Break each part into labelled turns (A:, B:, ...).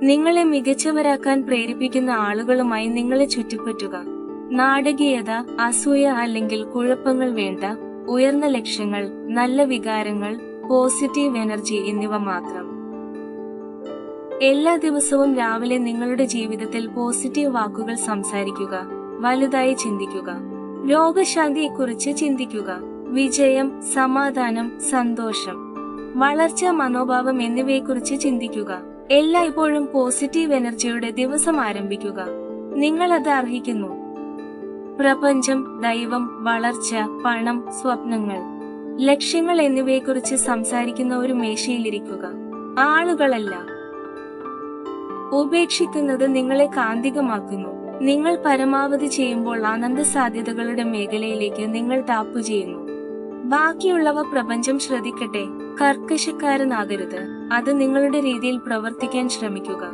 A: നിങ്ങളെ മികച്ചവരാക്കാൻ പ്രേരിപ്പിക്കുന്ന ആളുകളുമായി നിങ്ങളെ ചുറ്റിപ്പറ്റുക. നാടകീയത, അസൂയ അല്ലെങ്കിൽ കുഴപ്പങ്ങൾ വേണ്ട. ഉയർന്ന ലക്ഷ്യങ്ങൾ, നല്ല വികാരങ്ങൾ, പോസിറ്റീവ് എനർജി എന്നിവ മാത്രം. എല്ലാ ദിവസവും രാവിലെ നിങ്ങളുടെ ജീവിതത്തിൽ പോസിറ്റീവ് വാക്കുകൾ സംസാരിക്കുക. വലുതായി ചിന്തിക്കുക. രോഗശാന്തിയെക്കുറിച്ച് ചിന്തിക്കുക. വിജയം, സമാധാനം, സന്തോഷം, വളർച്ച, മനോഭാവം എന്നിവയെക്കുറിച്ച് ചിന്തിക്കുക. എല്ലായ്പ്പോഴും പോസിറ്റീവ് എനർജിയുടെ ദിവസം ആരംഭിക്കുക. നിങ്ങൾ അത് അർഹിക്കുന്നു. പ്രപഞ്ചം, ദൈവം, വളർച്ച, പണം, സ്വപ്നങ്ങൾ, ലക്ഷ്യങ്ങൾ എന്നിവയെക്കുറിച്ച് സംസാരിക്കുന്ന ഒരു മേശയിലിരിക്കുക. ആളുകളല്ല. ഉപേക്ഷിക്കുന്നത് നിങ്ങളെ കാന്തികമാക്കുന്നു. നിങ്ങൾ പരമാവധി ചെയ്യുമ്പോൾ അനന്ത സാധ്യതകളുടെ മേഖലയിലേക്ക് നിങ്ങൾ ടാപ്പ് ചെയ്യുന്നു. ബാക്കിയുള്ളവ പ്രപഞ്ചം ശ്രദ്ധിക്കട്ടെ. കർക്കശക്കാരനാകരുത്. അത് നിങ്ങളുടെ രീതിയിൽ പ്രവർത്തിക്കാൻ ശ്രമിക്കുക.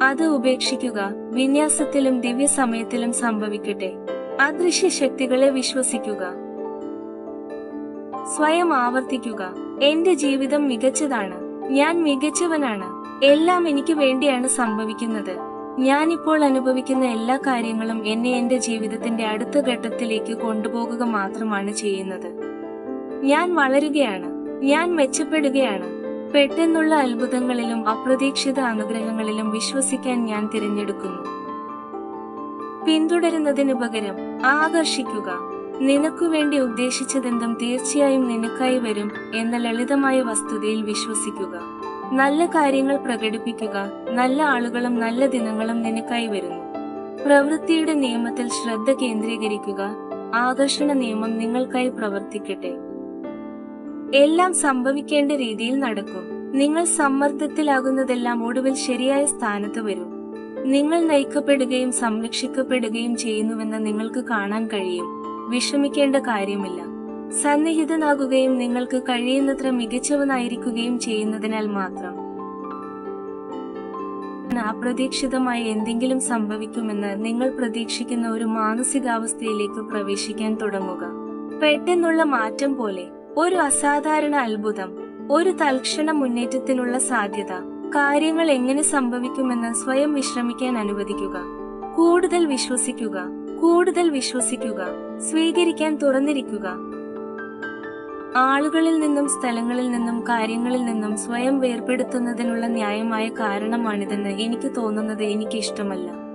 A: അത് ഉപേക്ഷിക്കുക. വിന്യാസത്തിലും ദിവ്യസമയത്തിലും സംഭവിക്കട്ടെ. അദൃശ്യ ശക്തികളെ വിശ്വസിക്കുക. സ്വയം ആവർത്തിക്കുക. എന്റെ ജീവിതം മികച്ചതാണ്. ഞാൻ മികച്ചവനാണ്. എല്ലാം എനിക്ക് വേണ്ടിയാണ് സംഭവിക്കുന്നത്. ഞാനിപ്പോൾ അനുഭവിക്കുന്ന എല്ലാ കാര്യങ്ങളും എന്നെ എന്റെ ജീവിതത്തിന്റെ അടുത്ത ഘട്ടത്തിലേക്ക് കൊണ്ടുപോകുക മാത്രമാണ് ചെയ്യുന്നത്. ഞാൻ വളരുകയാണ്. ഞാൻ മെച്ചപ്പെടുകയാണ്. പെട്ടെന്നുള്ള അത്ഭുതങ്ങളിലും അപ്രതീക്ഷിത അനുഗ്രഹങ്ങളിലും വിശ്വസിക്കാൻ ഞാൻ തിരഞ്ഞെടുക്കുന്നു. പിന്തുടരുന്നതിനു പകരം ആകർഷിക്കുക. നിനക്കു വേണ്ടി ഉദ്ദേശിച്ചതെന്തും തീർച്ചയായും നിനക്കായി വരും എന്ന ലളിതമായ വസ്തുതയിൽ വിശ്വസിക്കുക. നല്ല കാര്യങ്ങൾ പ്രകടിപ്പിക്കുക. നല്ല ആളുകളും നല്ല ദിനങ്ങളും നിനക്കായി വരുന്നു. പ്രവൃത്തിയുടെ നിയമത്തിൽ ശ്രദ്ധ കേന്ദ്രീകരിക്കുക. ആകർഷണ നിയമം നിങ്ങൾക്കായി പ്രവർത്തിക്കട്ടെ. എല്ലാം സംഭവിക്കേണ്ട രീതിയിൽ നടക്കും. നിങ്ങൾ സമ്മർദ്ദത്തിലാകുന്നതെല്ലാം ഒടുവിൽ ശരിയായ സ്ഥാനത്ത് വരും. നിങ്ങൾ നയിക്കപ്പെടുകയും സംരക്ഷിക്കപ്പെടുകയും ചെയ്യുന്നുവെന്ന് നിങ്ങൾക്ക് കാണാൻ കഴിയും. വിഷമിക്കേണ്ട കാര്യമില്ല. സന്നിഹിതനാകുകയും നിങ്ങൾക്ക് കഴിയുന്നത്ര മികച്ചവനായിരിക്കുകയും ചെയ്യുന്നതിനാൽ മാത്രം. അപ്രതീക്ഷിതമായ എന്തെങ്കിലും സംഭവിക്കുമെന്ന് നിങ്ങൾ പ്രതീക്ഷിക്കുന്ന ഒരു മാനസികാവസ്ഥയിലേക്ക് പ്രവേശിക്കാൻ തുടങ്ങുക. പെട്ടെന്നുള്ള മാറ്റം പോലെ ഒരു അസാധാരണ അത്ഭുതം, ഒരു തൽക്ഷണ മുന്നേറ്റത്തിനുള്ള സാധ്യത. കാര്യങ്ങൾ എങ്ങനെ സംഭവിക്കുമെന്ന് സ്വയം വിശ്രമിക്കാൻ അനുവദിക്കുക. കൂടുതൽ വിശ്വസിക്കുക. കൂടുതൽ വിശ്വസിക്കുക. സ്വീകരിക്കാൻ തുറന്നിരിക്കുക. ആളുകളിൽ നിന്നും സ്ഥലങ്ങളിൽ നിന്നും കാര്യങ്ങളിൽ നിന്നും സ്വയം വേർപെടുത്തുന്നതിനുള്ള ന്യായമായ കാരണമാണിതെന്ന് എനിക്ക് തോന്നുന്നത് എനിക്കിഷ്ടമല്ല.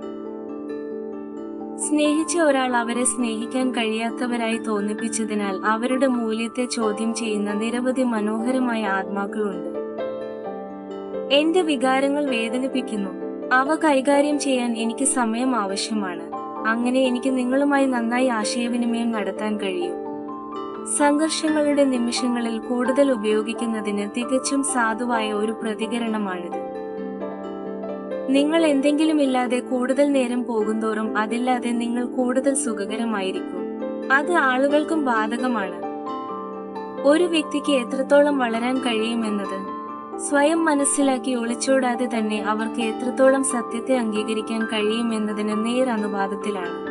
A: സ്നേഹിച്ച ഒരാൾ അവരെ സ്നേഹിക്കാൻ കഴിയാത്തവരായി തോന്നിപ്പിച്ചതിനാൽ അവരുടെ മൂല്യത്തെ ചോദ്യം ചെയ്യുന്ന നിരവധി മനോഹരമായ ആത്മാക്കളുണ്ട്. എന്റെ വികാരങ്ങൾ വേദനിപ്പിക്കുന്നു. അവ കൈകാര്യം ചെയ്യാൻ എനിക്ക് സമയം ആവശ്യമാണ്. അങ്ങനെ എനിക്ക് നിങ്ങളുമായി നന്നായി ആശയവിനിമയം നടത്താൻ കഴിയും. സംഘർഷങ്ങളുടെ നിമിഷങ്ങളിൽ കൂടുതൽ ഉപയോഗിക്കുന്നതിന് തികച്ചും സാധുവായ ഒരു പ്രതികരണമാണിത്. നിങ്ങൾ എന്തെങ്കിലും ഇല്ലാതെ കൂടുതൽ നേരം പോകുന്തോറും അതില്ലാതെ നിങ്ങൾ കൂടുതൽ സുഖകരമായിരിക്കും. അത് ആളുകൾക്കും ബാധകമാണ്. ഒരു വ്യക്തിക്ക് എത്രത്തോളം വളരാൻ കഴിയുമെന്നത് സ്വയം മനസ്സിലാക്കി ഒളിച്ചോടാതെ തന്നെ അവർക്ക് എത്രത്തോളം സത്യത്തെ അംഗീകരിക്കാൻ കഴിയുമെന്നതിന് നേർ അനുപാതത്തിലാണ്.